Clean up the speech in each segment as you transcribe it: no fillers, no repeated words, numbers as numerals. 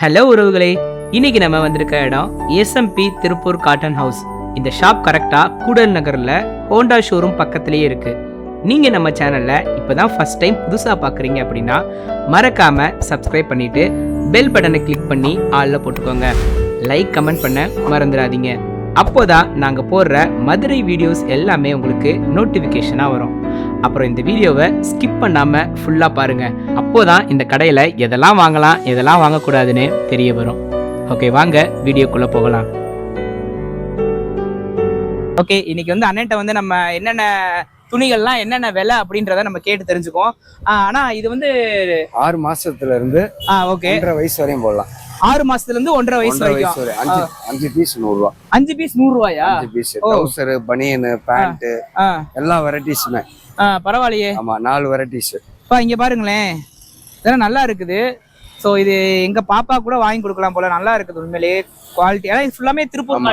Hello உறவுகளே, இன்னைக்கு நம்ம வந்திருக்க இடம் எஸ்எம்பி திருப்பூர் காட்டன் ஹவுஸ். இந்த ஷாப் கரெக்டாக கூடல் நகரில் ஹோண்டா ஷோரூம் பக்கத்துலேயே இருக்குது. நீங்கள் நம்ம சேனலில் இப்போ தான் ஃபஸ்ட் டைம் புதுசாக பார்க்குறீங்க அப்படின்னா மறக்காமல் சப்ஸ்கிரைப் பண்ணிவிட்டு பெல் பட்டனை கிளிக் பண்ணி ஆளில் போட்டுக்கோங்க. லைக் கமெண்ட் பண்ண மறந்துடாதீங்க. அப்போதான் நாங்கள் போடுற மதுரை வீடியோஸ் எல்லாமே உங்களுக்கு நோட்டிஃபிகேஷனாக வரும். அப்புறம் இந்த வீடியோவை ஸ்கிப் பண்ணாமல் ஃபுல்லாக பாருங்கள். அப்போதான் இந்த கடையில் எதெல்லாம் வாங்கலாம் எதெல்லாம் வாங்கக்கூடாதுன்னு தெரிய வரும். ஓகே, வாங்க வீடியோக்குள்ளே போகலாம். ஓகே, இன்னைக்கு அண்ணன்ட்ட நம்ம என்னென்ன துணிகள்லாம் என்னென்ன விலை அப்படின்றத நம்ம கேட்டு தெரிஞ்சுக்கோம். ஆனால் இது 6 மாசத்துல இருந்து ஓகே 1.5 வயசு வரையும் போடலாம். 6 மாசத்துல இருந்து 1.5 வயசு வரைக்கும் 5 பீஸ் 100 ரூபா. 5 பீஸ் 100 ரூபாயா? 5 பீஸ் ட்ரவுசர், பனியன், பேண்ட் எல்லா வெரைட்டிஸுமே. பரவாயில்லையே. ஆமா, 4 வெரைட்டிஸ். இங்க பாருங்களேன், இதெல்லாம் நல்லா இருக்குது. ஸோ இது எங்க பாப்பா கூட வாங்கி கொடுக்கலாம் போல. நல்லா இருக்குது உண்மையிலேயே குவாலிட்டி. ஏன்னா இது ஃபுல்லாமே திருப்பூர்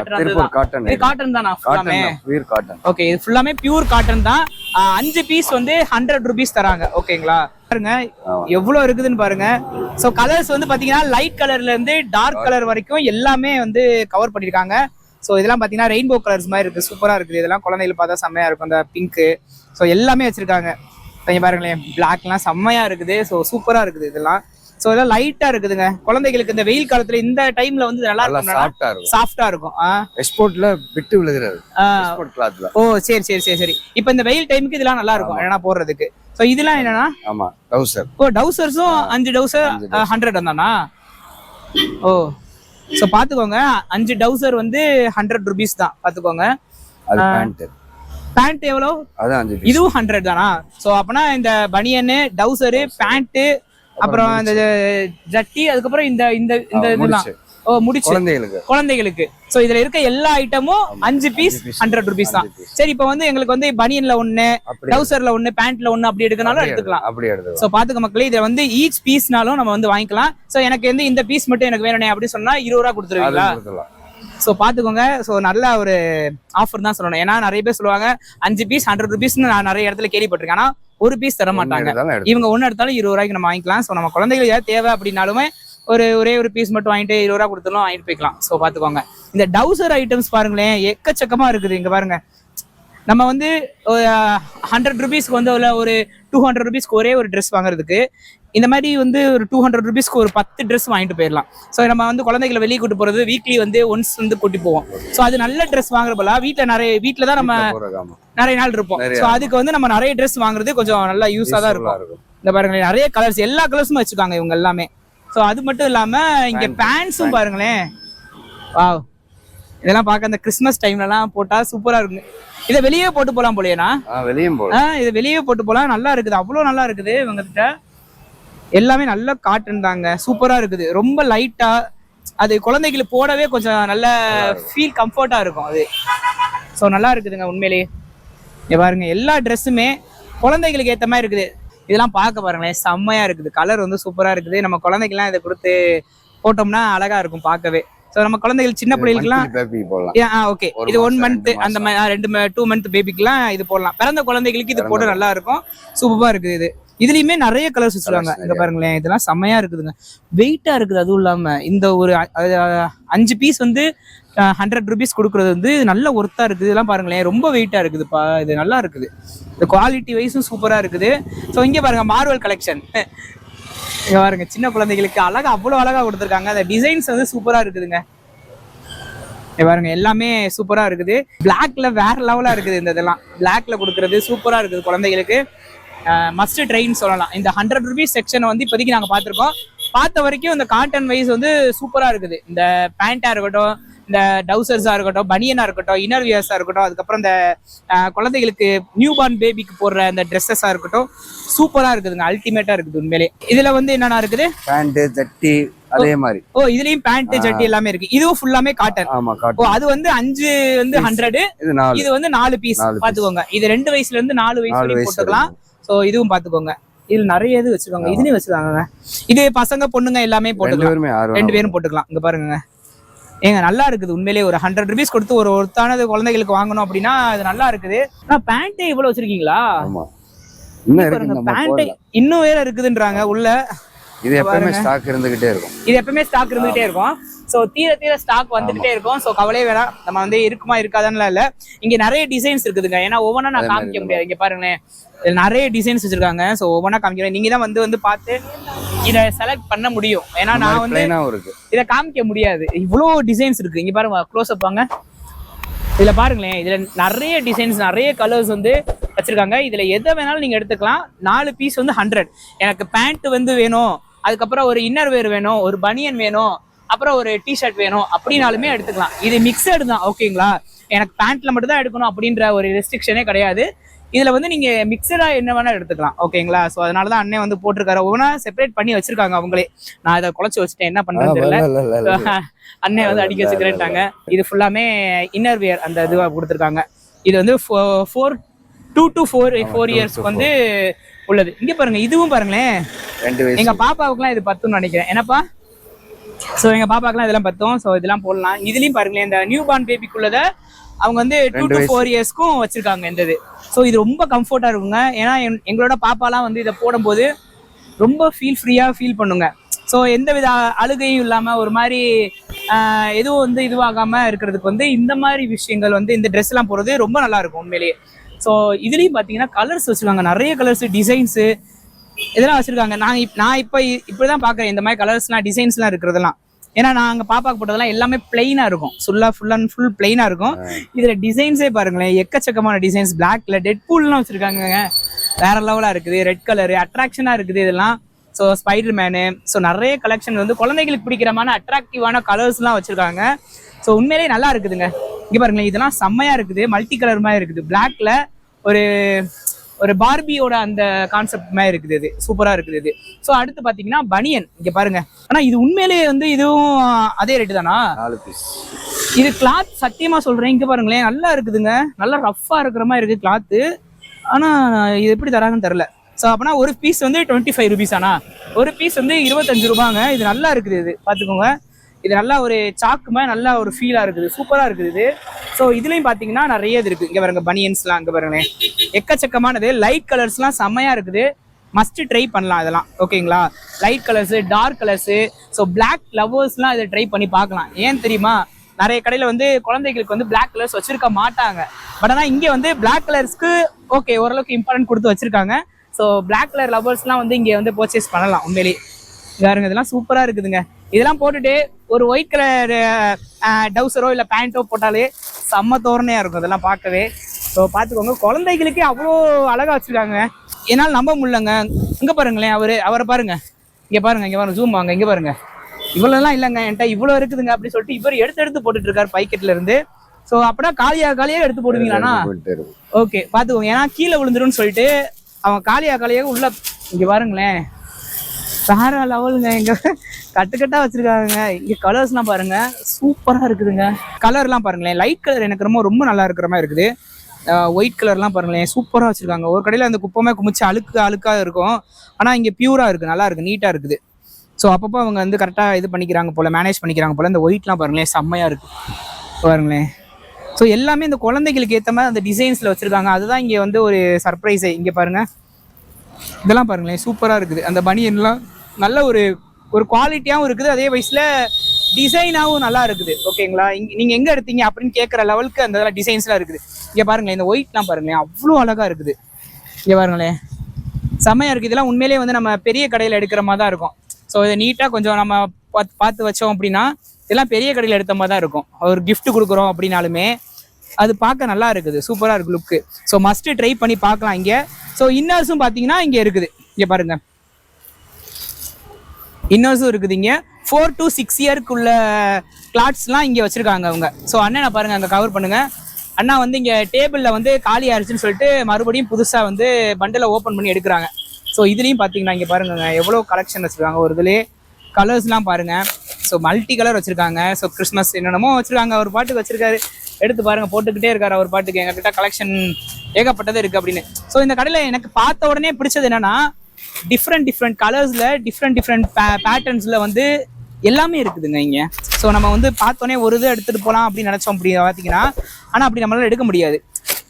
காட்டன். இது காட்டன் தானா? ஃபுல்லாமே பியூர் காட்டன். ஓகே, இது ஃபுல்லாமே பியூர் காட்டன் தான். 5 பீஸ் 100 ரூபீஸ் தராங்க. ஓகேங்களா? பாருங்க எவ்வளவு இருக்குதுன்னு பாருங்க. ஸோ கலர்ஸ் பாத்தீங்கன்னா லைட் கலர்ல இருந்து டார்க் கலர் வரைக்கும் எல்லாமே கவர் பண்ணிருக்காங்க. ஸோ இதெல்லாம் பாத்தீங்கன்னா ரெயின்போ கலர்ஸ் மாதிரி இருக்கு. சூப்பரா இருக்குது. இதெல்லாம் குழந்தைகள் பார்த்தா செம்மையா இருக்கும். அந்த பிங்க் ஸோ எல்லாமே வச்சிருக்காங்க. இங்க பாருங்களேன், பிளாக்லாம் செம்மையா இருக்குது. ஸோ சூப்பரா இருக்குது இதெல்லாம். ஸோ இதெல்லாம் லைட்டா இருக்குதுங்க. குழந்தைகளுக்கு இந்த வெயில் காலத்துல இந்த டைம்ல நல்லா இருக்கும், சாஃப்டா இருக்கும். எக்ஸ்போர்ட்ல பிட்டு விழுகிறது. எக்ஸ்போர்ட் கிளாத்ல. ஓ சரி சரி சரி சரி. இப்போ இந்த வெயில் டைமுக்கு இதெல்லாம் நல்லா இருக்கும் ஏன்னா போடுறதுக்கு. ஸோ இதெல்லாம் என்னன்னா? ஆமா, டவுசர். ஓ டவுசர்ஸும் 5 டவுசர் 100 வந்தானா? ஓ ஸோ பாத்துக்கோங்க, 5 டவுசர் 100 ரூபீஸ் தான். பாத்துக்கோங்க. அது பேண்ட். பேண்ட் எவ்வளோ? அது 5 பீஸ். இதுவும் 100 தானா? ஸோ அப்பனா இந்த பனியன், டவுசர், பேண்ட், அப்புறம் இந்த ஜட்டி, அதுக்கப்புறம் இந்த இந்த இந்த இதெல்லாம் ஓ முடிச்சு குழந்தைகளுக்கு. சோ இதுல இருக்க எல்லா ஐட்டமும் 5 பீஸ் 100 ரூபீஸ் தான். சரி, இப்போ எங்களுக்கு பனியன்ல 1, டவுசர்ல 1, பேண்ட்ல 1 அப்படி எடுக்கனாலும் எடுத்துக்கலாம். சோ பாத்துக்க மக்களே, இதை ஈச் பீஸ்னாலும் நம்ம வாங்கிக்கலாம். சோ எனக்கு இந்த பீஸ் மட்டும் எனக்கு வேணும்னே அப்படி சொன்னா 20 ரூபா கொடுத்துருவீங்களா? ஸோ பார்த்துக்கோங்க. ஸோ நல்ல ஒரு ஆஃபர் தான் சொல்லணும். ஏன்னா நிறைய பேர் சொல்லுவாங்க 5 பீஸ் 100 ரூபீஸ்ன்னு நான் நிறைய இடத்துல கேள்விப்பட்டிருக்கேன். ஆனால் ஒரு பீஸ் தர மாட்டாங்க. இவங்க ஒன்று எடுத்தாலும் 20 ரூபாய்க்கு நம்ம வாங்கிக்கலாம். ஸோ நம்ம குழந்தைகள் ஏதாவது தேவை அப்படின்னாலுமே ஒரே ஒரு பீஸ் மட்டும் வாங்கிட்டு 20 ரூபா கொடுத்தாலும் வாங்கிட்டு போய்க்கலாம். ஸோ பார்த்துக்கோங்க. இந்த டவுசர் ஐட்டம்ஸ் பாருங்களேன், எக்கச்சக்கமா இருக்குது. இங்க பாருங்க, நம்ம 100 ரூபீஸ்க்கு ஒரு 200 ரூபீஸ்க்கு ஒரே ஒரு ட்ரெஸ் வாங்குறதுக்கு இந்த மாதிரி ஒரு 200 ரூபீஸ்க்கு ஒரு 10 ட்ரெஸ் வாங்கிட்டு போயிடலாம். ஸோ நம்ம குழந்தைகளை வெளியே கூட்டு போறது வீக்லி ஒன்ஸ் கூட்டி போவோம். ஸோ அது நல்ல ட்ரெஸ் வாங்குறப்பல வீட்டுல தான் நம்ம நிறைய நாள் இருப்போம். ஸோ அதுக்கு நம்ம நிறைய ட்ரெஸ் வாங்குறது கொஞ்சம் நல்லா யூஸா தான் இருக்கும். இந்த பாருங்களேன், நிறைய கலர்ஸ், எல்லா கலர்ஸும் வச்சுக்காங்க இவங்க எல்லாமே. ஸோ அது மட்டும் இல்லாம இங்க பேண்ட்ஸும் பாருங்களேன். வாவ், இதெல்லாம் பார்க்க அந்த கிறிஸ்மஸ் டைம்லலாம் போட்டா சூப்பரா இருக்கு. இதை வெளியே போட்டு போலாம் போலயேனா? இதை வெளியே போட்டு போலாம். நல்லா இருக்குது, அவ்வளவு நல்லா இருக்குது. இவங்க கிட்ட எல்லாமே நல்ல காட்டன் தாங்க. சூப்பரா இருக்குது. ரொம்ப லைட்டா, அது குழந்தைகளுக்கு போடவே கொஞ்சம் நல்ல ஃபீல் கம்ஃபர்ட்டா இருக்கும் அது. ஸோ நல்லா இருக்குதுங்க உண்மையிலேயே. பாருங்க, எல்லா ட்ரெஸ்ஸுமே குழந்தைகளுக்கு ஏற்ற மாதிரி இருக்குது. இதெல்லாம் பார்க்க பாருங்களேன், செம்மையா இருக்குது. கலர் சூப்பரா இருக்குது. நம்ம குழந்தைகள்லாம் இதை கொடுத்து போட்டோம்னா அழகா இருக்கும் பார்க்கவே. ஸோ நம்ம குழந்தைகள் சின்ன பிள்ளைகளுக்குலாம் ஓகே, இது 1 மந்த் அந்த மாதிரி 2 மந்த் பேபிக்குலாம் இது போடலாம். பிறந்த குழந்தைகளுக்கு இது போட நல்லா இருக்கும். சூப்பரா இருக்குது. இது இதுலயுமே நிறைய கலர்ஸ் வச்சிருக்காங்க. இங்க பாருங்களேன், இதெல்லாம் செம்மையா இருக்குதுங்க. வெயிட்டா இருக்குது. அதுவும் இல்லாம இந்த ஒரு 5 பீஸ் 100 ரூபீஸ் கொடுக்கறது நல்ல ஒர்த்தா இருக்குது. இதெல்லாம் பாருங்களேன், ரொம்ப வெயிட்டா இருக்குதுப்பா. இது நல்லா இருக்குது. இந்த குவாலிட்டி வைஸும் சூப்பரா இருக்குது. ஸோ இங்க பாருங்க, மார்வல் கலெக்ஷன். இங்க பாருங்க, சின்ன குழந்தைகளுக்கு அழகா, அவ்வளவு அழகா கொடுத்துருக்காங்க. அந்த டிசைன்ஸ் சூப்பரா இருக்குதுங்க. பாருங்க, எல்லாமே சூப்பரா இருக்குது. பிளாக்ல வேற லெவலா இருக்குது. இந்த இதெல்லாம் பிளாக்ல கொடுக்கறது சூப்பரா இருக்குது. குழந்தைகளுக்கு மஸ்ட் ட்ரைன்னு சொல்லலாம். இந்த 100 ரூபீஸ் செக்ஷனை இப்போதைக்கு நாங்கள் பார்த்துருக்கோம். பார்த்த வரைக்கும் இந்த காட்டன் வைஸ் சூப்பரா இருக்குது. இந்த பேண்டா இருக்கட்டும், இந்த டவுசர்ஸா இருக்கட்டும், பனியனா இருக்கட்டும், இன்னர் வியர்ஸா இருக்கட்டும், அதுக்கப்புறம் இந்த குழந்தைகளுக்கு நியூ பார்ன் பேபிக்கு போடுற இந்த ட்ரெஸ்ஸஸா இருக்கட்டும், சூப்பரா இருக்குதுங்க. அல்டிமேட்டா இருக்குது உண்மையிலே. இதுல என்னென்ன இருக்குது? பேண்ட், ஜட்டி, அதே மாதிரி. ஓ இதுலயும் பேண்ட், ஜட்டி எல்லாமே இருக்கு. இதுவும் ஃபுல்லாமே காட்டன். ஆமா, காட்டன். ஓ அது 5 100, இது 4 பீஸ். பாத்துக்கோங்க, இது 2 வயசுல இருந்து 4 வயசு வரைக்கும் போட்டுக்கலாம். ஸோ இதுவும் பாத்துக்கோங்க. இதுல நிறைய இது வச்சிருக்காங்க. இதுலயும் வச்சிருக்காங்க. இது பசங்க பொண்ணுங்க எல்லாமே போட்டுக்கலாம். 2 பேரும் போட்டுக்கலாம். இங்க பாருங்க, ஏங்க நல்லா இருக்குது உண்மையிலேயே. ஒரு 100 ரூபீஸ் கொடுத்து ஒரு ஒருத்தானது குழந்தைகளுக்கு வாங்கணும் அப்படின்னா அது நல்லா இருக்குது. பேண்டே இவ்வளவு வச்சிருக்கீங்களா? பேண்ட் இன்னும் வேற இருக்குதுன்றாங்க உள்ள. இது எப்பவுமே ஸ்டாக் இருந்துகிட்டே இருக்கும். ஸோ தீர ஸ்டாக் வந்துகிட்டே இருக்கும். ஸோ கவலையே வேணாம், நம்ம வந்து இருக்குமா இருக்காதான்னு இல்லை. இங்க நிறைய டிசைன்ஸ் இருக்குதுங்க. ஏன்னா ஒவ்வொன்றா நான் காமிக்க முடியாது. இங்க பாருங்களேன், நிறைய டிசைன்ஸ் வச்சிருக்காங்க. ஸோ ஒவ்வொன்றா காமிக்கிறேன். நீங்க தான் வந்து பார்த்து இதை செலக்ட் பண்ண முடியும். ஏன்னா நான் வந்து இதை காமிக்க முடியாது, இவ்வளோ டிசைன்ஸ் இருக்கு. இங்க பாருங்க, க்ளோஸ் அப் வாங்க. இதுல பாருங்களேன், இதுல நிறைய டிசைன்ஸ், நிறைய கலர்ஸ் வந்து வச்சிருக்காங்க. இதுல எதை வேணாலும் நீங்க எடுத்துக்கலாம். 4 பீஸ் வந்து 100. எனக்கு பேண்ட் வந்து வேணும், அதுக்கப்புறம் ஒரு இன்னர் வேர் வேணும், ஒரு பனியன் வேணும், அப்புறம் ஒரு டிஷர்ட் வேணும் அப்படின்னாலுமே எடுத்துக்கலாம். இது மிக்சடு தான், ஓகேங்களா? எனக்கு பேண்ட்ல மட்டும் தான் எடுக்கணும் அப்படின்ற ஒரு ரெஸ்ட்ரிக்ஷனே கிடையாது. இதுல வந்து நீங்க மிக்சடா என்ன வேணா எடுத்துக்கலாம், ஓகேங்களா? ஸோ அதனாலதான் அண்ணன் வந்து போட்டிருக்காரு. ஒவ்வொன்றா செப்பரேட் பண்ணி வச்சிருக்காங்க அவங்களே. நான் இதை குழச்சி வச்சுட்டேன், என்ன பண்றேன்னு தெரியல. அண்ணன் வந்து அடிக்க வச்சுக்கிறேன்ட்டாங்க. இது ஃபுல்லாமே இன்னர் வியர் அந்த இதுவா கொடுத்துருக்காங்க. இது வந்து 2 to 4 இயர்ஸ்க்கு வந்து உள்ளது. இங்க பாருங்க, இதுவும் பாருங்களேன், எங்க பாப்பாவுக்குலாம் இது 10ன்னு நினைக்கிறேன். என்னப்பா? ஸோ எங்க பாப்பாக்கெல்லாம் இதெல்லாம் 10. ஸோ இதெல்லாம் போடலாம். இதுலயும் பாருங்களேன், இந்த நியூ பார்ன் பேபிக்குள்ளத அவங்க வந்து 2 to 4 இயர்ஸ்க்கும் வச்சிருக்காங்க இந்த இது. ஸோ இது ரொம்ப கம்ஃபர்ட்டா இருக்குங்க. ஏன்னா எங்களோட பாப்பாலாம் வந்து இதை போடும்போது ரொம்ப ஃப்ரீயா ஃபீல் பண்ணுங்க. ஸோ எந்த வித அழுகையும் இல்லாம ஒரு மாதிரி எதுவும் வந்து இதுவாகாம இருக்கிறதுக்கு வந்து இந்த மாதிரி விஷயங்கள் வந்து இந்த ட்ரெஸ் எல்லாம் போடுறது ரொம்ப நல்லா இருக்கும் உண்மையிலேயே. ஸோ இதுலயும் பாத்தீங்கன்னா கலர்ஸ் வச்சிருக்காங்க, நிறைய கலர்ஸ், டிசைன்ஸ் இதெல்லாம் வச்சிருக்காங்க. நான் இப்படிதான் பாக்குறேன் இந்த மாதிரி கலர்ஸ்லாம், டிசைன்ஸ்லாம் இருக்கிறதெல்லாம். ஏன்னா நான் அங்க பாப்பாக்கு போட்டதெல்லாம் எல்லாமே பிளைனா இருக்கும், ஃபுல் அண்ட் ஃபுல் பிளைனா இருக்கும். இதுல டிசைன்ஸே பாருங்களேன், எக்கச்சக்கமான டிசைன்ஸ். பிளாக்ல டெட்பூல்லாம் வச்சிருக்காங்க, வேற லெவலா இருக்குது. ரெட் கலரு அட்ராக்ஷனா இருக்குது இதெல்லாம். ஸோ ஸ்பைடர் மேனு, ஸோ நிறைய கலெக்ஷன் வந்து குழந்தைகளுக்கு பிடிக்கிறமான அட்ராக்டிவான கலர்ஸ்லாம் வச்சிருக்காங்க. ஸோ உண்மையிலேயே நல்லா இருக்குதுங்க. இங்க பாருங்களேன், இதெல்லாம் செம்மையா இருக்குது, மல்டி கலர் மாதிரி இருக்குது. பிளாக்ல ஒரு பார்பியோட அந்த கான்செப்ட் மாதிரி இருக்குது, இது சூப்பரா இருக்குது இது. ஸோ அடுத்து பாத்தீங்கன்னா பனியன். இங்க பாருங்க, ஆனா இது உண்மையிலேயே வந்து இதுவும் அதே ரேட்டு தானா? 4 பீஸ். இது கிளாத் சத்தியமா சொல்றேன், இங்க பாருங்களேன், நல்லா இருக்குதுங்க, நல்லா ரஃப்பா இருக்கிற மாதிரி இருக்கு கிளாத்து. ஆனா இது எப்படி தராங்கன்னு தெரியல. ஸோ அப்பனா ஒரு பீஸ் வந்து 25 rupees ஆனா, ஒரு பீஸ் வந்து 25 ரூபாங்க. இது நல்லா இருக்குது, இது பாத்துக்கோங்க. இது நல்லா ஒரு சாக்குமே நல்லா ஒரு ஃபீலா இருக்குது, சூப்பரா இருக்குது இது. ஸோ இதுலயும் பாத்தீங்கன்னா நிறைய இது இருக்கு. இங்க பாருங்க பனியன்ஸ்லாம், அங்க பாருங்க எக்கச்சக்கமானது. லைட் கலர்ஸ்லாம் செம்மையா இருக்குது, மஸ்ட் ட்ரை பண்ணலாம் இதெல்லாம், ஓகேங்களா? Light colours, dark colours. So black லவர்ஸ்லாம் இதை ட்ரை பண்ணி பார்க்கலாம். ஏன் தெரியுமா, நிறைய கடையில வந்து குழந்தைகளுக்கு வந்து பிளாக் கலர்ஸ் வச்சிருக்க மாட்டாங்க. பட் ஆனா இங்க வந்து பிளாக் கலர்ஸ்க்கு ஓகே ஓரளவுக்கு இம்பார்ட்டன்ட் கொடுத்து வச்சிருக்காங்க. ஸோ பிளாக் கலர் லவர்ஸ்லாம் வந்து இங்க வந்து பர்ச்சேஸ் பண்ணலாம் உண்மையிலேயே. பாருங்க, இதெல்லாம் சூப்பரா இருக்குதுங்க. இதெல்லாம் போட்டுட்டு ஒரு ஒயிட் கலர் டவுசரோ இல்ல பேண்டோ போட்டாலே செம்ம தோரணையா இருக்கும் இதெல்லாம் பார்க்கவே. ஸோ பார்த்துக்கோங்க, குழந்தைகளுக்கே அவ்வளோ அழகா வச்சிருக்காங்க, என்னால் நம்ப முடியலங்க. இங்க பாருங்களேன், அவரை பாருங்க, இங்க பாருங்க, ஜூம் வாங்க, இங்க பாருங்க. இவ்வளோலாம் இல்லைங்க, என்கிட்ட இவ்வளோ இருக்குதுங்க அப்படின்னு சொல்லிட்டு இவர் எடுத்து போட்டுட்டு இருக்காரு பைக்கெட்ல இருந்து. ஸோ அப்படின்னா காலியாக எடுத்து போடுவீங்களாண்ணா? ஓகே, பார்த்துக்கோங்க, ஏன்னா கீழே விழுந்துருன்னு சொல்லிட்டு அவன் காலியாக உள்ள. இங்க பாருங்களேன், வேற லெவலுங்க. இங்க கட்டுக்கட்டா வச்சிருக்காங்க. இங்க கலர்ஸ்லாம் பாருங்க, சூப்பரா இருக்குதுங்க. கலர்லாம் பாருங்களேன், லைட் கலர் எனக்கு ரொம்ப நல்லா இருக்கிற மாதிரி இருக்குது. ஒயிட் கலர்லாம் பாருங்களேன், சூப்பரா வச்சிருக்காங்க. ஒரு கடையில அந்த குப்பமே குமிச்சு அழுக்கா இருக்கும், ஆனா இங்க பியூரா இருக்கு, நல்லா இருக்கு, நீட்டா இருக்குது. ஸோ அப்பப்போ அவங்க வந்து கரெக்டா இது பண்ணிக்கிறாங்க போல, மேனேஜ் பண்ணிக்கிறாங்க போல. இந்த ஒயிட்லாம் பாருங்களேன், செம்மையா இருக்கு பாருங்களேன். ஸோ எல்லாமே இந்த குழந்தைகளுக்கு ஏற்ற மாதிரி அந்த டிசைன்ஸ்ல வச்சிருக்காங்க. அதுதான் இங்க வந்து ஒரு சர்ப்ரைஸே. இங்க பாருங்க, இதெல்லாம் பாருங்களேன், சூப்பரா இருக்குது. அந்த பனியன்லாம் நல்ல ஒரு குவாலிட்டியாகவும் இருக்குது, அதே வயசுல டிசைனாகவும் நல்லா இருக்குது, ஓகேங்களா? நீங்க எங்க எடுத்தீங்க அப்படின்னு கேட்குற லெவலுக்கு அந்த டிசைன்ஸ்லாம் இருக்குது. இங்க பாருங்களேன், இந்த ஒயிட்லாம் பாருங்களேன், அவ்வளோ அழகா இருக்குது. இங்க பாருங்களேன், செம்மையா இருக்கு. இதெல்லாம் உண்மையிலேயே வந்து நம்ம பெரிய கடையில் எடுக்கிற மாதிரி தான் இருக்கும். ஸோ இதை நீட்டாக கொஞ்சம் நம்ம பார்த்து வச்சோம் அப்படின்னா இதெல்லாம் பெரிய கடையில் எடுத்த மாதிரி தான் இருக்கும். ஒரு கிஃப்ட் கொடுக்குறோம் அப்படின்னாலுமே அது பார்க்க நல்லா இருக்குது, சூப்பராக இருக்கு லுக்கு. ஸோ மஸ்ட் ட்ரை பண்ணி பார்க்கலாம் இங்கே. ஸோ இன்னர்ஸும் பார்த்தீங்கன்னா இங்கே இருக்குது. இங்கே பாருங்க, இன்னர்ஸும் இருக்குது. இங்கே 4 to 6 இயர்க்குள்ள கிளாத்ஸ்லாம் இங்கே வச்சிருக்காங்க அவங்க. ஸோ அண்ணனை பாருங்க, அங்கே கவர் பண்ணுங்க. அண்ணா வந்து இங்கே டேபிளில் வந்து காலி ஆயிடுச்சுன்னு சொல்லிட்டு மறுபடியும் புதுசாக வந்து பண்டிலை ஓப்பன் பண்ணி எடுக்கிறாங்க. ஸோ இதுலேயும் பார்த்தீங்கன்னா இங்கே பாருங்க, எவ்வளோ கலெக்ஷன் வச்சுருக்காங்க. ஒரு இதுலேயே கலர்ஸ்லாம் பாருங்க. ஸோ மல்டி கலர் வச்சுருக்காங்க. ஸோ கிறிஸ்மஸ் என்னென்னமோ வச்சுருக்காங்க. அவர் பாட்டுக்கு வச்சிருக்காரு, எடுத்து பாருங்க, போட்டுக்கிட்டே இருக்காரு அவர் பாட்டுக்கு. எங்ககிட்ட கலெக்ஷன் ஏகப்பட்டது இருக்கு அப்படின்னு. ஸோ இந்த கடையில் எனக்கு பார்த்த உடனே பிடிச்சது என்னன்னா, டிஃப்ரெண்ட் கலர்ஸ்ல டிஃப்ரெண்ட் பேட்டர்ன்ஸ்ல வந்து எல்லாமே இருக்குதுங்க இங்க. ஸோ நம்ம வந்து பார்த்தோன்னே ஒரு இது எடுத்துட்டு போகலாம் அப்படின்னு நினைச்சோம் அப்படி பார்த்தீங்கன்னா, ஆனால் அப்படி நம்மளால எடுக்க முடியாது.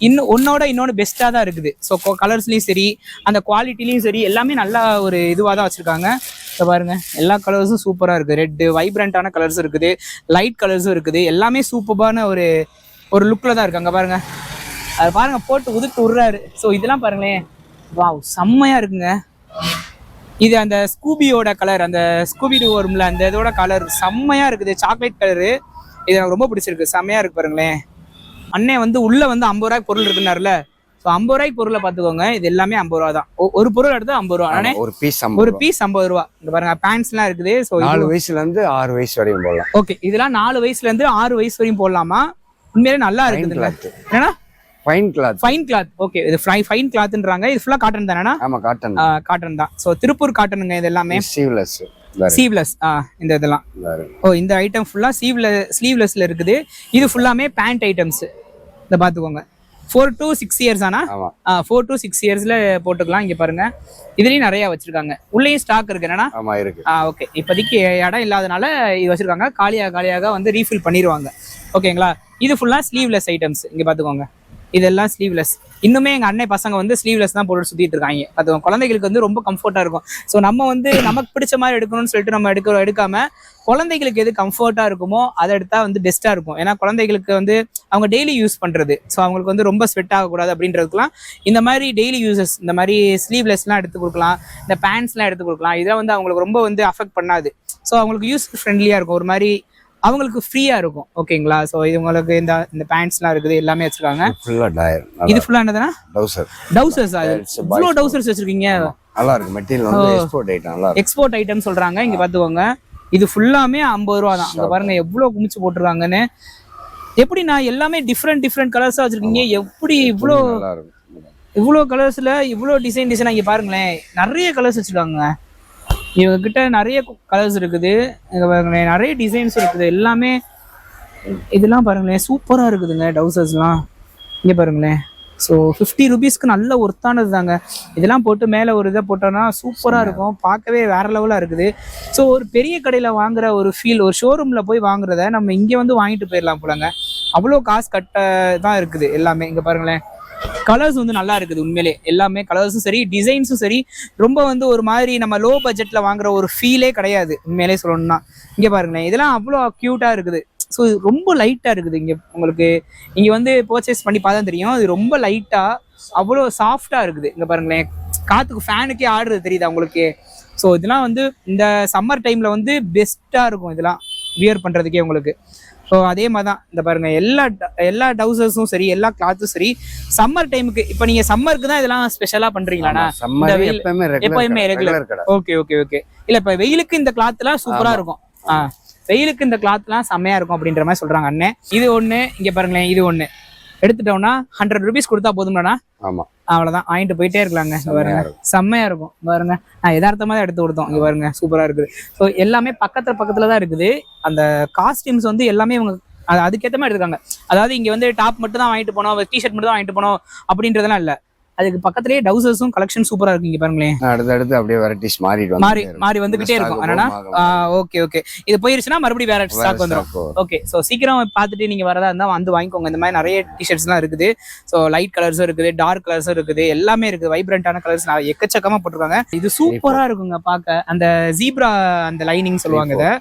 இன்னொன்று பெஸ்ட்டாக தான் இருக்குது. ஸோ கலர்ஸ்லையும் சரி, அந்த குவாலிட்டிலையும் சரி, எல்லாமே நல்லா ஒரு இதுவாக தான் வச்சுருக்காங்க. இப்போ பாருங்க எல்லா கலர்ஸும் சூப்பராக இருக்குது. ரெட்டு வைப்ரண்டான கலர்ஸ் இருக்குது, லைட் கலர்ஸும் இருக்குது. எல்லாமே சூப்பரான ஒரு லுக்கில் தான் இருக்குது. அங்கே பாருங்க, அதை பாருங்க போட்டு உதுட்டு விடுறாரு. ஸோ இதெல்லாம் பாருங்களேன், வாவ் செம்மையாக இருக்குங்க. இது அந்த ஸ்கூபியோட கலர், அந்த ஸ்கூபி டூ வரும்ல அந்த இதோட கலர் செம்மையாக இருக்குது, சாக்லேட் கலரு. இது எனக்கு ரொம்ப பிடிச்சிருக்கு, செம்மையாக இருக்கு பாருங்களேன். அண்ணே வந்து உள்ள வந்து 50 ரூபாய்க்கு பொருள் இருக்குனாருல, ஸோ 50 ரூபாய்க்கு பொருளை பார்த்துக்கோங்க. இது எல்லாமே 50 ரூபா தான். ஒரு பொருள் எடுத்து 50 ரூபா. அண்ணே ஒரு பீஸ் 50 ரூபா. இங்க பாருங்க பேண்ட்ஸ்லாம் இருக்குது. ஸோ 4 வயசுல இருந்து 6 வயசு வரையும் போடலாம். ஓகே, இதெல்லாம் 4 வயசுல இருந்து 6 வயசு வரையும் போடலாமா? உண்மையிலே நல்லா இருக்குதுங்க. என்னன்னா ஃபைன் கிளாத். ஓகே, இது ஃபைன் கிளாத்ன்றாங்க. இது ஃபுல்லா காட்டன் தானேண்ணா? ஆமா, காட்டன் தான். ஸோ திருப்பூர் காட்டனுங்க. இது எல்லாமே சீவ்லெஸ். இந்த இதெல்லாம் இந்த ஐட்டம் ஃபுல்லா ஸ்லீவ்லெஸ்ல இருக்குது. இது ஃபுல்லாமே பேண்ட் ஐட்டம்ஸ். இத பாத்துக்கோங்க. 4 to 6 இயர்ஸ் ஆனா 4 to 6 இயர்ஸ்ல போட்டுக்கலாம். இங்க பாருங்க, இதுலயும் நிறைய வச்சிருக்காங்க. உள்ளேயும் ஸ்டாக் இருக்கு என்னன்னா? ஆமா இருக்கு. ஓகே, இப்போதைக்கு இடம் இல்லாதனால இது வச்சிருக்காங்க. காலியாக வந்து ரீஃபில் பண்ணிடுவாங்க. ஓகேங்களா? இது ஃபுல்லா ஸ்லீவ்லெஸ் ஐட்டம்ஸ். இங்க பாத்துக்கோங்க, இதெல்லாம் ஸ்லீவ்லெஸ். இன்னுமே எங்க அண்ணன் பசங்க வந்து ஸ்லீவ்லெஸ் தான் போட்டு சுத்திட்டு இருக்காங்க. அது குழந்தைகளுக்கு வந்து ரொம்ப கம்ஃபர்ட்டா இருக்கும். ஸோ நம்ம வந்து நமக்கு பிடிச்ச மாதிரி எடுக்கணும்னு சொல்லிட்டு நம்ம எடுக்காம குழந்தைகளுக்கு எது கம்ஃபர்ட்டா இருக்குமோ அதை எடுத்தா வந்து பெஸ்டா இருக்கும். ஏன்னா குழந்தைகளுக்கு வந்து அவங்க டெய்லி யூஸ் பண்றது, ஸோ அவங்களுக்கு வந்து ரொம்ப ஸ்வெட் ஆகக்கூடாது அப்படின்றதுக்குலாம் இந்த மாதிரி டெய்லி யூசஸ் இந்த மாதிரி ஸ்லீவ்லெஸ்லாம் எடுத்து கொடுக்கலாம், இந்த பேண்ட்ஸ்லாம் எடுத்து கொடுக்கலாம். இதெல்லாம் வந்து அவங்களுக்கு ரொம்ப வந்து அஃபெக்ட் பண்ணாது. ஸோ அவங்களுக்கு யூஸ் ஃப்ரெண்ட்லியா இருக்கும், ஒரு மாதிரி அவங்களுக்கு ஃப்ரீயா இருக்கும். ஓகேங்களா? சோ இது உங்களுக்கு இந்த பேண்ட்ஸ்லாம் இருக்குது, எல்லாமே வச்சிருக்காங்க. இது ஃபுல்லா என்னதுன்னா டவுசர்ஸ். இவ்வளவு டவுசர்ஸ் வச்சிருக்கீங்க, நல்லா இருக்கு. மெட்டீரியல் வந்து எக்ஸ்போர்ட் ஐட்டம், நல்லா இருக்கு. எக்ஸ்போர்ட் ஐட்டம் சொல்றாங்க. இங்க பாத்துக்கோங்க, இது ஃபுல்லாமே 50 ரூபா தான். இங்க பாருங்க எவ்வளவு குமிச்சு போட்டுருக்காங்கன்னு. எப்படி நான் எல்லாமே டிஃப்ரெண்ட் கலர்ஸா வச்சிருக்கீங்க? எப்படி இவ்வளோ கலர்ஸ்ல இவ்வளோ டிசைன் இங்க பாருங்களேன், நிறைய கலர்ஸ் வச்சிருக்காங்க. இவங்க கிட்ட நிறைய கலர்ஸ் இருக்குது, நிறைய டிசைன்ஸ் இருக்குது. எல்லாமே இதெல்லாம் பாருங்களேன், சூப்பரா இருக்குதுங்க டவுசர்ஸ்லாம். இங்க பாருங்களேன். ஸோ 50 ருபீஸ்க்கு நல்ல ஒர்த்தானது தாங்க. இதெல்லாம் போட்டு மேலே ஒரு இதை போட்டோன்னா சூப்பராக இருக்கும், பார்க்கவே வேற லெவலாக இருக்குது. ஸோ ஒரு பெரிய கடையில் வாங்குற ஒரு ஃபீல், ஒரு ஷோரூமில் போய் வாங்குறத நம்ம இங்கே வந்து வாங்கிட்டு போயிடலாம் போலங்க. அவ்வளோ காசு கட்ட தான் இருக்குது எல்லாமே. இங்கே பாருங்களேன், கலர்ஸ் வந்து நல்லா இருக்குது உண்மையிலே. எல்லாமே கலர்ஸும் சரி, டிசைன்ஸும் சரி, ரொம்ப வந்து ஒரு மாதிரி நம்ம லோ பட்ஜெட்ல வாங்குற ஒரு ஃபீலே கிடையாது உண்மையிலே சொல்லணும்னா. இங்க பாருங்களேன், இதெல்லாம் அவ்வளோ கியூட்டா இருக்குது. ஸோ ரொம்ப லைட்டா இருக்குது. இங்க உங்களுக்கு இங்க வந்து பர்ச்சேஸ் பண்ணி பார்த்தா தெரியும், இது ரொம்ப லைட்டா அவ்வளோ சாஃப்டா இருக்குது. இங்க பாருங்களேன், காத்துக்கு ஃபேனுக்கே ஆடுறது தெரியுதா உங்களுக்கு? ஸோ இதெல்லாம் வந்து இந்த சம்மர் டைம்ல வந்து பெஸ்டா இருக்கும் இதெல்லாம் வியர் பண்றதுக்கே உங்களுக்கு. ஸோ அதே மாதிரி தான் இந்த பாருங்க, எல்லா டவுசர்ஸும் சரி, எல்லா கிளாத்தும் சரி, சம்மர் டைமுக்கு. இப்போ நீங்க சம்மருக்கு தான் இதெல்லாம் ஸ்பெஷலா பண்றீங்களாண்ணா? எப்பயுமே ரெகுலர். ஓகே இல்ல, இப்ப வெயிலுக்கு இந்த கிளாத் எல்லாம் சூப்பரா இருக்கும். வெயிலுக்கு இந்த கிளாத்லாம் செம்மையா இருக்கும் அப்படின்ற மாதிரி சொல்றாங்க அண்ணன். இது ஒண்ணு. இங்க பாருங்களேன், இது ஒண்ணு எடுத்துட்டோம்னா 100 ருபீஸ் கொடுத்தா போதும்லண்ணா? அவ்வளவுதான், வாங்கிட்டு போயிட்டே இருக்கலாங்க. பாருங்க செம்மையா இருக்கும் பாருங்க. நான் யதார்த்தமா தான் எடுத்து கொடுத்தோம். இங்க பாருங்க சூப்பரா இருக்குது. ஸோ எல்லாமே பக்கத்துல தான் இருக்குது. அந்த காஸ்டியூம்ஸ் வந்து எல்லாமே இவங்க அதுக்கேற்ற மாதிரி எடுத்துக்காங்க. அதாவது இங்க வந்து டாப் மட்டும் தான் வாங்கிட்டு போனோம், டிஷர்ட் மட்டும் தான் வாங்கிட்டு போனோம் அப்படின்றதெல்லாம் இல்ல. அதுக்கு பக்கத்துலயே டவுசர்ஸும் கலெக்ஷன் சூப்பரா இருக்கு. இங்க பாருங்களேன், அடுத்து அப்படியே வெரைட்டிஸ் மாறி வந்துகிட்டே இருக்கும். என்னன்னா ஓகே இது போயிருச்சுன்னா மறுபடியும் வேற ஸ்டாக் வந்துடும். ஓகே, சோ சீக்கிரம் பார்த்துட்டு நீங்க வரதா இருந்தா வந்து வாங்கிக்கோங்க. இந்த மாதிரி நிறைய டிஷர்ட்ஸ் எல்லாம் இருக்குது. ஸோ லைட் கலர்ஸும் இருக்குது, டார்க் கலர்ஸும் இருக்குது, எல்லாமே இருக்குது. வைப்ரண்டான கலர்ஸ் எக்கச்சக்கமா போட்டிருக்காங்க. இது சூப்பரா இருக்குங்க பார்க்க. அந்த ஜீப்ரா அந்த லைனிங் சொல்லுவாங்க, இதை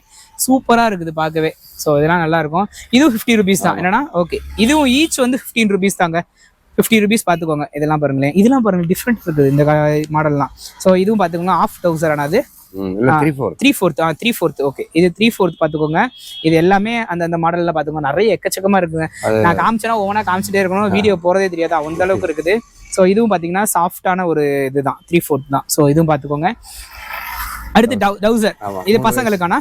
சூப்பரா இருக்குது பார்க்கவே. ஸோ இதெல்லாம் நல்லா இருக்கும். இதுவும் 50 ருபீஸ் தான். என்னன்னா ஓகே, இதுவும் ஈச் வந்து 15 ருபீஸ் தாங்க. 50 ருபீஸ் பார்த்துக்கோங்க. இதெல்லாம் பாருங்களேன், இதெல்லாம் பாருங்க டிஃப்ரெண்ட் இருக்குது இந்த மாடல்லாம். ஸோ இதுவும் பார்த்துக்கோங்க, ஆஃப் டவுசர். ஆனால் 3/4. ஓகே, இது 3/4 பார்த்துக்கோங்க. இது எல்லாமே அந்த மாடல்ல பார்த்துக்கோங்க, நிறைய எக்கச்சக்கமா இருக்குங்க. நான் காமிச்சேன்னா ஒவ்வொன்றா காமிச்சிட்டே இருக்கணும், வீடியோ போறதே தெரியாது, அந்த அளவுக்கு இருக்குது. ஸோ இதுவும் பார்த்தீங்கன்னா சாஃப்டான ஒரு இதுதான், 3/4 தான். ஸோ இதுவும் பார்த்துக்கோங்க. அடுத்து டவுசர், இது பசங்களுக்கான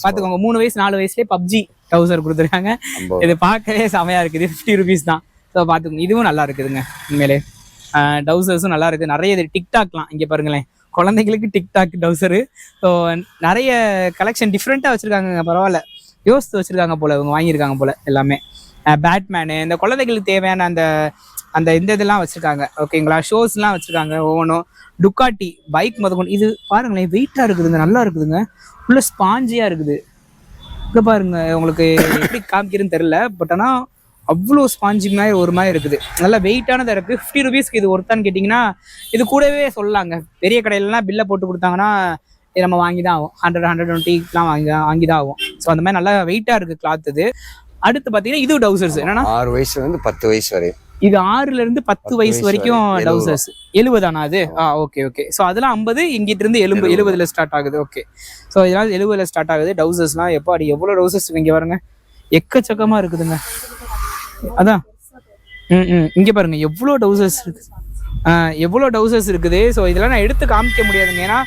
பாத்துக்கோங்க. 3 வயசு 4 வயசுலயே பப்ஜி டவுசர் கொடுத்துருக்காங்க. இது பார்க்கவே செமையா இருக்குது. 50 ருபீஸ் தான். ஸோ பார்த்துக்கோங்க, இதுவும் நல்லா இருக்குதுங்க உண்மையிலே. டவுசர்ஸும் நல்லா இருக்குது. நிறைய இது டிக்டாக்லாம் இங்கே பாருங்களேன், குழந்தைங்களுக்கு டிக்டாக் டவுசரு. ஸோ நிறைய கலெக்ஷன் டிஃப்ரெண்ட்டாக வச்சுருக்காங்க. பரவாயில்ல, யோசித்து வச்சுருக்காங்க போல், இவங்க வாங்கியிருக்காங்க போல் எல்லாமே. பேட்மேனு, இந்த குழந்தைகளுக்கு தேவையான அந்த இதெல்லாம் வச்சுருக்காங்க. ஓகேங்களா? ஷோஸ்லாம் வச்சுருக்காங்க ஒவ்வொன்றும். டுக்காட்டி பைக் முதற்கொண்டு. இது பாருங்களேன், வெயிட்டாக இருக்குதுங்க, நல்லா இருக்குதுங்க, ஃபுல்ல ஸ்பாஞ்சியாக இருக்குது. இங்கே பாருங்க, உங்களுக்கு எப்படி காமிக்கிறதுன்னு தெரில, பட் ஆனால் அவ்வளோ ஸ்பாஞ்சி மாதிரி ஒரு மாதிரி இருக்குது, நல்லா வெயிட்டானதாக இருக்குது. 50 ருபீஸ்க்கு இது ஒருத்தான்னு கேட்டிங்கன்னா இது கூடவே சொல்லலாங்க. பெரிய கடையிலலாம் பில்லை போட்டு கொடுத்தாங்கன்னா இது நம்ம வாங்கி தான் ஆகும். 100-120 வாங்கி தான் ஆகும். ஸோ அந்த மாதிரி நல்லா வெயிட்டாக இருக்குது கிளாத் இது. அடுத்து பார்த்தீங்கன்னா இது டவுசர்ஸ் என்னன்னா 6 வயசுலேருந்து 10 வயசு வரை. இது 6ல இருந்து 10 வயசு வரைக்கும் டவுசர்ஸ். 70 ஆனா அது? ஓகே. ஸோ அதெல்லாம் 50, இங்கிட்ட இருந்து 70ல ஸ்டார்ட் ஆகுது. ஓகே. ஸோ இதெல்லாம் 70ல ஸ்டார்ட் ஆகுது. டவுசர்ஸ்லாம் எப்போ அடி எவ்வளோ டவுசர்ஸ் இங்கே பாருங்க, எக்கச்சக்கமா இருக்குதுங்க. அதான் இங்க பாருங்க எவ்வளோ டவுசர்ஸ் இருக்கு, எவ்வளோ டவுசர்ஸ் இருக்குது. ஸோ இதெல்லாம் நான் எடுத்து காமிக்க முடியாதுங்க, ஏன்னா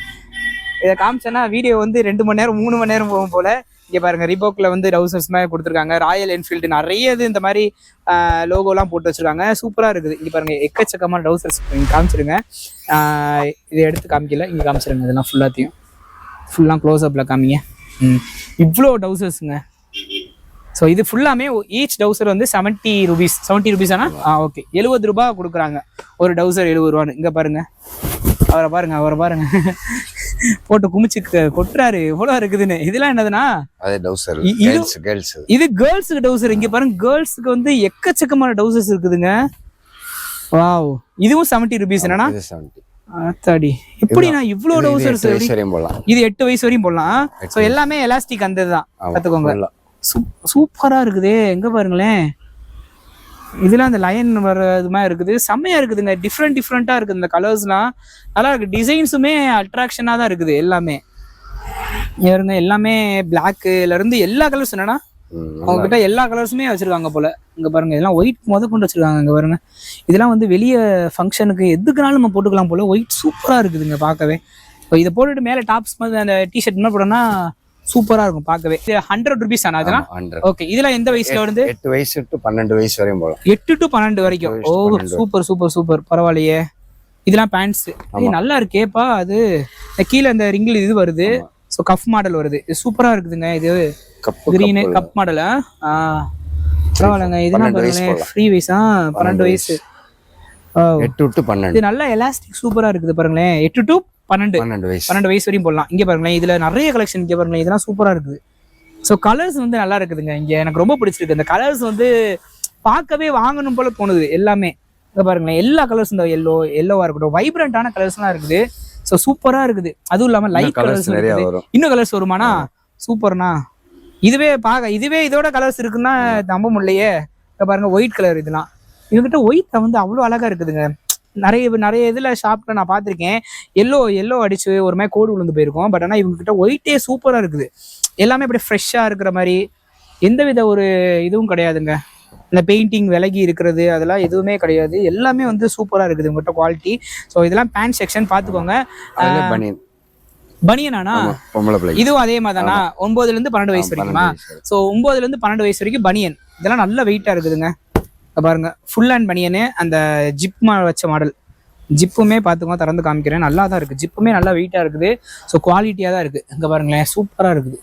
இதை காமிச்சேன்னா வீடியோ வந்து 2 மணி நேரம் 3 மணி நேரம் போகும் போல. இங்கே பாருங்க ரீபோக்ல வந்து டவுசர்ஸ் மாதிரி கொடுத்துருக்காங்க. ராயல் என்ஃபீல்டு நிறைய இது இந்த மாதிரி லோகோலாம் போட்டு வச்சிருக்காங்க. சூப்பராக இருக்குது. இங்கே பாருங்க எக்கச்சக்கமான டவுசர்ஸ். இங்கே காமிச்சிருங்க, இதை எடுத்து காமிக்கல, இங்கே காமிச்சிருங்க. இதெல்லாம் ஃபுல்லாக க்ளோஸ் அப்பில் காமிங்க. இவ்வளோ டவுசர்ஸுங்க. ஸோ இது ஃபுல்லாமே ஈச் டவுசர் வந்து 70 rupees ஆனால் ஓகே 70 ரூபா கொடுக்குறாங்க ஒரு டவுசர். 70 ரூபான்னு. இங்கே பாருங்க அவரை பாருங்க போட்டு குமிச்சு கொட்டுறாரு எவ்வளோ இருக்குதுன்னு. இதெல்லாம் என்னதுன்னா இது கேர்ள்ஸுக்கு டவுசர். இங்க பாருங்க கேர்ள்ஸுக்கு வந்து எக்கச்சக்கமான டவுசர்ஸ் இருக்குதுங்க. வாவ், இதுவும் 70 rupees என்னன்னா ஆத்தாடி எப்படி நான் இவ்வளோ டவுசர்ஸ். இது 8 வயசு வரையும் போடலாம். ஸோ எல்லாமே எலாஸ்டிக் அந்த இதுதான், கற்றுக்கோங்க. சூப்பரா இருக்குதே, எங்க பாருங்களேன். இதெல்லாம் அந்த லயன் வர இது மாதிரி இருக்குது, செம்மையா இருக்குதுங்க. டிஃப்ரெண்டா இருக்குது இந்த கலர்ஸ்லாம், நல்லா இருக்கு. டிசைன்ஸுமே அட்ராக்ஷனா தான் இருக்குது எல்லாமே. பாருங்க எல்லாமே பிளாக்ல இருந்து எல்லா கலர்ஸ் என்னன்னா அவங்க கிட்ட எல்லா கலர்ஸுமே வச்சிருக்காங்க போல. இங்க பாருங்க இதெல்லாம் ஒயிட் கொண்டு வச்சிருக்காங்க. இங்க பாருங்க இதெல்லாம் வந்து வெளியே ஃபங்க்ஷனுக்கு எதுக்குனாலும் நம்ம போட்டுக்கலாம் போல. ஒயிட் சூப்பரா இருக்குதுங்க பார்க்கவே. இப்போ இதை போட்டுட்டு மேலே டாப்ஸ் மாதிரி அந்த டிஷர்ட் என்ன போடணும்னா சூப்பரா இருக்கும் பார்க்கவே. 100 rupees ஆனா அதெல்லாம்? ஓகே. இதெல்லாம் எந்த வயசுல வருது? 8 வயசு டு 12 வயசு வரையும் போலாம். 8 to 12 வரைக்கும். ஓ சூப்பர் பரவாயில்லையே. இதெல்லாம் பேண்ட்ஸ் நல்லா இருக்கேப்பா. அது கீழே அந்த ரிங்கில் இது வருது. ஸோ கப் மாடல் வருது. இது சூப்பரா இருக்குதுங்க. இது கிரீனு கப் மாடலா? பரவாயில்லங்க. இதெல்லாம் ஃப்ரீ வயசா? 12 வயசு. 8 to 12. இது நல்லா எலாஸ்டிக் சூப்பரா இருக்குது பாருங்களேன். 8 to 12 வயசு வரையும் போடலாம். இங்க பாருங்களேன் இதுல நிறைய கலெக்ஷன். இங்க பாருங்களேன் இதெல்லாம் சூப்பரா இருக்குது. ஸோ கலர்ஸ் வந்து நல்லா இருக்குதுங்க. இங்க எனக்கு ரொம்ப பிடிச்சிருக்கு. இந்த கலர்ஸ் வந்து பார்க்கவே வாங்கணும் போல தோணுது எல்லாமே. இங்க பாருங்களேன் எல்லா கலர்ஸ், இந்த எல்லோவா இருக்கட்டும், வைப்ரண்டான கலர்ஸ்லாம் இருக்குது. ஸோ சூப்பரா இருக்குது. அதுவும் இல்லாம லைட் கலர்ஸ் இருக்குது. இன்னும் கலர்ஸ் வருமானா? சூப்பர்னா. இதுவே இதோட கலர்ஸ் இருக்குன்னா நம்ப முடியலையே. இங்க பாருங்க ஒயிட் கலர். இதெல்லாம் இவங்கிட்ட ஒயிட் வந்து அவ்வளோ அழகா இருக்குதுங்க. நிறைய இதுல ஷாப்ல நான் பார்த்துருக்கேன். எல்லோ அடிச்சு ஒரு மாதிரி கோடு விழுந்து போயிருக்கும். பட் ஆனால் இவங்க கிட்ட ஒயிட்டே சூப்பரா இருக்குது. எல்லாமே இப்படி ஃப்ரெஷ்ஷா இருக்கிற மாதிரி எந்தவித ஒரு இதுவும் கிடையாதுங்க. இந்த பெயிண்டிங் விலகி இருக்கிறது அதெல்லாம் எதுவுமே கிடையாது. எல்லாமே வந்து சூப்பரா இருக்குது உங்ககிட்ட குவாலிட்டி. ஸோ இதெல்லாம் பேண்ட் செக்ஷன் பார்த்துக்கோங்க. பனியனானா? இதுவும் அதே மாதிரி தானா? 9ல இருந்து 12 வயசு வரைக்குமா? ஸோ 9ல இருந்து 12 வயசு வரைக்கும் பனியன். இதெல்லாம் நல்ல வெயிட்டா இருக்குதுங்க. பாருங்க ஃபுல் ஹேண்ட் பனியனு, அந்த ஜிப் வச்ச மாடல். ஜிப்புமே பார்த்துக்கோங்க, திறந்து காமிக்கிறேன். நல்லா தான் இருக்குது. ஜிப்புமே நல்லா வெயிட்டாக இருக்குது. ஸோ குவாலிட்டியாக தான் இருக்குது. இங்கே பாருங்களேன் சூப்பராக இருக்குது.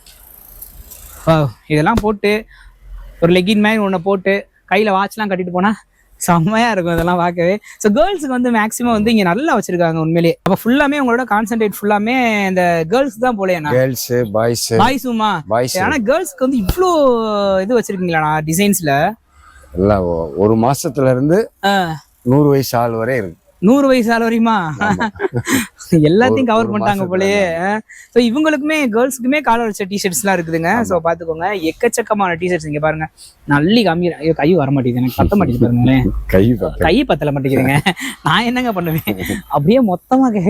இதெல்லாம் போட்டு ஒரு லெகின் மாதிரி ஒன்று போட்டு கையில் வாட்ச்லாம் கட்டிட்டு போனால் செம்மையாக இருக்கும் இதெல்லாம் பார்க்கவே. ஸோ கேர்ள்ஸுக்கு வந்து மேக்ஸிமம் வந்து இங்கே நல்லா வச்சிருக்காங்க உண்மையிலேயே. அப்போ ஃபுல்லாமே உங்களோட கான்சென்ட்ரேட் ஃபுல்லாமே இந்த கேர்ள்ஸ் தான் போல. பாய்ஸுமா? ஆனால் கேர்ள்ஸ்க்கு வந்து இவ்வளோ இது வச்சிருக்கீங்களா டிசைன்ஸ்ல? எல்லாம் ஒரு மாசத்துல இருந்து 100 வயசு ஆள் வரை இருக்கு. 100 வயசு ஆள் வரையுமா? எல்லாத்தையும் கவர் பண்ணிட்டாங்க போலயே. ஸோ இவங்களுக்குமே கேர்ள்ஸுக்குமே காலர் வச்ச டிஷர்ட்ஸ்லாம் இருக்குதுங்க. ஸோ பார்த்துக்கோங்க எக்கச்சக்கமான டிஷர்ட்ஸ். இங்கே பாருங்க நல்லி காமிக்கிறேன். ஐயோ கை வர மாட்டேங்குது, எனக்கு பத்த மாட்டேங்குது பாருங்களேன். கை பத்தல மாட்டேங்குதுங்க. நான் என்னங்க பண்ணுவேன், அப்படியே மொத்தமாக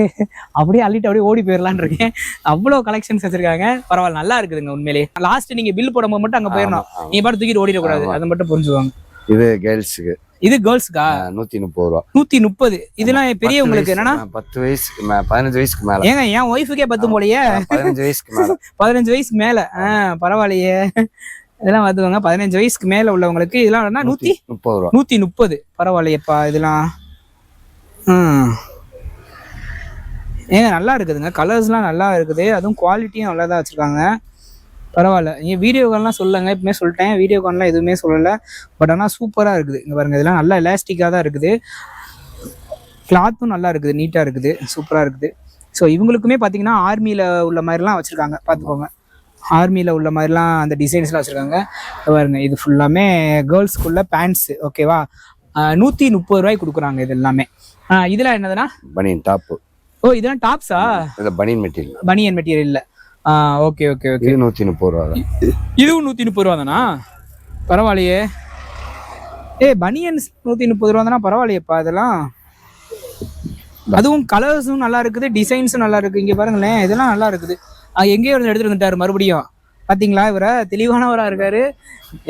அப்படியே அள்ளிட்டு அப்படியே ஓடி போயிடலான்னு இருக்கேன். அவ்வளோ கலெக்ஷன்ஸ் வச்சிருக்காங்க. பரவாயில்ல நல்லா இருக்குதுங்க உண்மையிலேயே. லாஸ்ட் நீங்க பில் போடும்போது மட்டும் அங்கே போயிடணும். நீங்க பாட்டு தூக்கிட்டு ஓடிடக்கூடாது, அதை மட்டும் புரிஞ்சுவாங்க. இது கேர்ள்ஸுக்கு. இது கேர்ள்ஸ்க்கா? 130 ரூபா. 130. இதெல்லாம் பெரியவங்களுக்கு என்னன்னா 10 வயசுக்கு 15 வயசுக்கு மேல. ஏங்க என் ஒய்ஃபுக்கே 10 போலயே. 15 வயசுக்கு மேல. 15 வயசுக்கு மேல. பரவாயில்லையே. இதெல்லாம் பார்த்துக்கோங்க 15 வயசுக்கு மேல உள்ளவங்களுக்கு இதெல்லாம் 130 ரூபா. 130. பரவாயில்லையப்பா இதெல்லாம். ஏங்க நல்லா இருக்குதுங்க. கலர்ஸ்லாம் நல்லா இருக்குது. அதுவும் குவாலிட்டியும் நல்லா தான் வச்சிருக்காங்க. பரவாயில்ல. நீங்கள் வீடியோகான்லாம் சொல்லுங்க. இப்போமே சொல்லிட்டேன், வீடியோகான்லாம் எதுவுமே சொல்லலை. பட் ஆனால் சூப்பராக இருக்குது. இங்கே பாருங்கள் இதெல்லாம் நல்லா எலாஸ்டிக்காக தான் இருக்குது. கிளாத்தும் நல்லா இருக்குது, நீட்டாக இருக்குது, சூப்பராக இருக்குது. ஸோ இவங்களுக்குமே பார்த்தீங்கன்னா ஆர்மியில் உள்ள மாதிரிலாம் வச்சுருக்காங்க. பார்த்துக்கோங்க ஆர்மியில் உள்ள மாதிரிலாம் அந்த டிசைன்ஸ்லாம் வச்சுருக்காங்க. பாருங்க இது ஃபுல்லாமே கேர்ள்ஸ்க்குள்ள பேண்ட்ஸு. ஓகேவா? 130 ரூபாய்க்கு கொடுக்குறாங்க இது எல்லாமே. இதெல்லாம் என்னதுன்னா பனியன் டாப்பு. ஓ இதெல்லாம் டாப்ஸா? இது பனியன் மெட்டீரியல். பனியன் மெட்டீரியல்ல. Okay okay okay. இது 130 ரூபா தான். இதுவும் 130 ரூபா தானா? பரவாயில்லையே. பனியன் 130 ரூபா தானா? பரவாயில்லையப்பா இதெல்லாம். அதுவும் கலர்ஸும் நல்லா இருக்குது, டிசைன்ஸும் நல்லா இருக்கு. இங்க பாருங்களேன், இதெல்லாம் நல்லா இருக்குது. எங்கேயோ எடுத்துட்டு வந்துட்டாரு மறுபடியும். பாத்தீங்களா, இவரை தெளிவானவரா இருக்காரு.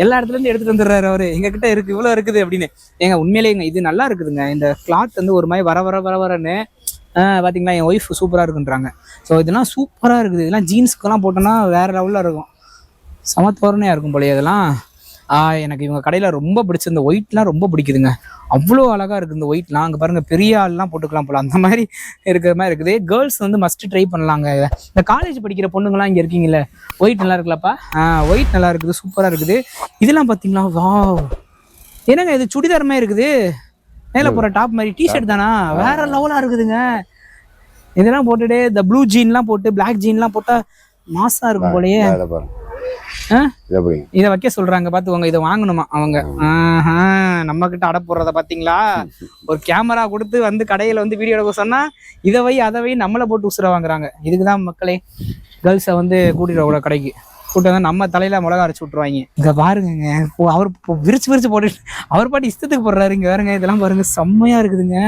எல்லா இடத்துல இருந்து எடுத்துட்டு வந்துடுறாரு அவரு. எங்க கிட்ட இருக்கு, இவ்வளவு இருக்குது அப்படின்னு. ஏங்க உண்மையிலேங்க இது நல்லா இருக்குதுங்க. இந்த கிளாத் வந்து ஒரு மாதிரி வரன்னு பாத்தீங்களா, என் ஒய்ஃப் சூப்பரா இருக்குன்றாங்க. ஸோ இதெல்லாம் சூப்பரா இருக்குது. இதெல்லாம் ஜீன்ஸ்க்கெல்லாம் போட்டோன்னா வேற லெவல்ல இருக்கும். சமத்தோரணையா இருக்கும் போலயே இதெல்லாம். எனக்கு இவங்க கடையில ரொம்ப பிடிச்ச இந்த ஒயிட்லாம் ரொம்ப பிடிக்குதுங்க. அவ்வளோ அழகா இருக்கு இந்த ஒயிட்லாம். அங்கே பாருங்க, பெரிய ஆள்லாம் போட்டுக்கலாம் போல, அந்த மாதிரி இருக்கிற மாதிரி இருக்குது. கேர்ள்ஸ் வந்து மஸ்ட் ட்ரை பண்ணலாங்க. இந்த காலேஜ் படிக்கிற பொண்ணுங்களாம் இங்கே இருக்கீங்களே, ஒயிட் நல்லா இருக்குல்லப்பா. ஒயிட் நல்லா இருக்குது, சூப்பராக இருக்குது. இதெல்லாம் பார்த்தீங்களா, வாவ். என்னங்க இது சுடிதார் மாதிரி இருக்குது, மேலே போகிற டாப் மாதிரி. டிஷர்ட் தானா? வேற லெவலாக இருக்குதுங்க. இதெல்லாம் போட்டுட்டு இந்த ப்ளூ ஜீன்லாம் போட்டு பிளாக் ஜீன்லாம் போட்டால் மாசா இருக்கும் போலயே. இதை வைக்க சொல்றாங்க பாத்துக்கோங்க. இதை வாங்கணுமா அவங்க? நம்ம கிட்ட அடை போடுறத பாத்தீங்களா? ஒரு கேமரா கொடுத்து வந்து கடையில வந்து வீடியோ எடுக்க சொன்னா இதை வை அதை வை நம்மளை போட்டு உசுர வாங்குறாங்க. இதுக்குதான் மக்களே கேர்ள்ஸை வந்து கூட்டிட்டு கடைக்கு கூட்டு வந்து நம்ம தலையில மிளகா அரைச்சு விட்டுருவாங்க. இங்க பாருங்க, அவர் விரிச்சு போட்டு அவர் பாட்டு இஷ்டத்துக்கு போடுறாரு. இங்க பாருங்க, இதெல்லாம் பாருங்க, செம்மையா இருக்குதுங்க.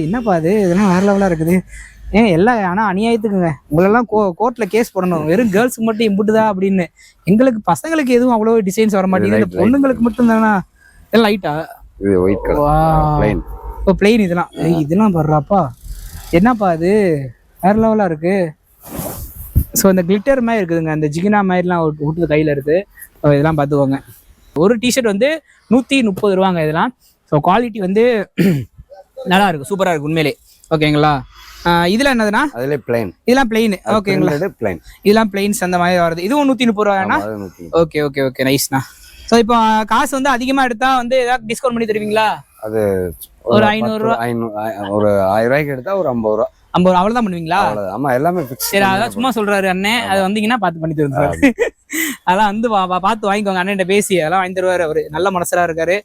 என்னப்பா அது, இதெல்லாம் வேற லெவலா இருக்குது. எல்லாம் ஆனா அநியாயத்துக்குங்க. உங்களெல்லாம் கோர்ட்ல கேஸ் போடணும். வெறும் கேர்ள்ஸுக்கு மட்டும் இம்புட்டுதா அப்படின்னு. எங்களுக்கு பசங்களுக்கு எதுவும் அவ்வளவு டிசைன்ஸ் வர மாட்டேங்குது. இந்த பொண்ணுங்களுக்கு மட்டும் தானா? எல்லாம் லைட்டா பிளெயின். இதெல்லாம் பாடுறாப்பா, என்னப்பா அது, வேற லெவலா இருக்கு. ஸோ இந்த கிளிட்டர் மாதிரி இருக்குதுங்க, அந்த ஜிகினா மாதிரிலாம் விட்டு கையில இருக்கு. இதெல்லாம் பார்த்துக்கோங்க. ஒரு டிஷர்ட் வந்து 130 ரூபாங்க இதெல்லாம். ஸோ குவாலிட்டி வந்து நல்லா இருக்கு, சூப்பரா இருக்கு உண்மையிலே. ஓகேங்களா? இதுல என்னதுன்னா இதெல்லாம் பிளைன். ஓகேங்களா? இதெல்லாம் பிளைன்ஸ் அந்த மாதிரி வருது. இதுவும் 130 ரூபாய்னா? ஓகே ஓகே ஓகே, நைஸ்ண்ணா. ஸோ இப்போ காசு வந்து அதிகமா எடுத்தா வந்து ஏதாவது டிஸ்கவுண்ட் பண்ணி தருவீங்களா? அது ஒரு 500 ரூபா, ஒரு 1000 ரூபாய்க்கு எடுத்தா ஒரு 50 ரூபா. 50 ரூபா அவ்வளவுதான் பண்ணுவீங்களா? ஆமா, எல்லாமே ஃபிக்ஸ். சரி, அதான் சும்மா சொல்றாரு அண்ணன். அது வந்தீங்கன்னா பார்த்து பண்ணி தருவாரு. அதெல்லாம் வந்து பார்த்து வாங்கிக்கோங்க. அண்ணன் பேசி அதெல்லாம் வாங்கி தருவாரு. அவரு நல்ல மனசரா இருக்காரு.